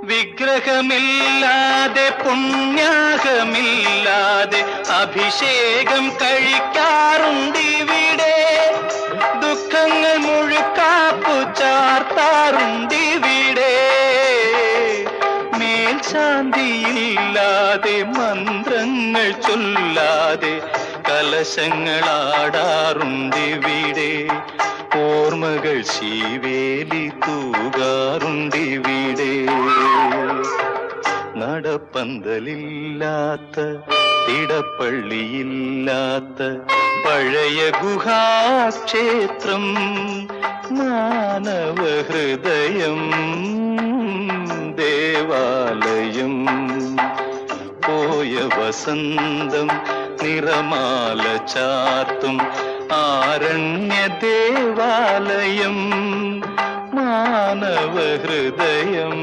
വിഗ്രഹമില്ലാതെ പുണ്യാഹമില്ലാതെ അഭിഷേകം കഴിക്കാറുണ്ടിവിടെ. ദുഃഖങ്ങൾ മുഴുക്കാപ്പു ചാർത്താറുണ്ടിവിടെ. മേൽശാന്തിയില്ലാതെ മന്ത്രങ്ങൾ ചൊല്ലാതെ കലശങ്ങളാടാറുണ്ടിവിടെ. ഓർമ്മകൾ ശീവേലി തൂകാറുണ്ടിവിടെ. നടപ്പന്തലില്ലാത്ത തിടപ്പള്ളിയില്ലാത്ത പഴയ ഗുഹാക്ഷേത്രം മാനവഹൃദയം ദേവാലയം. പോയ വസന്തം നിറമാല ചാർത്തും ആരണ്യ ദേവാലയം മാനവഹൃദയം.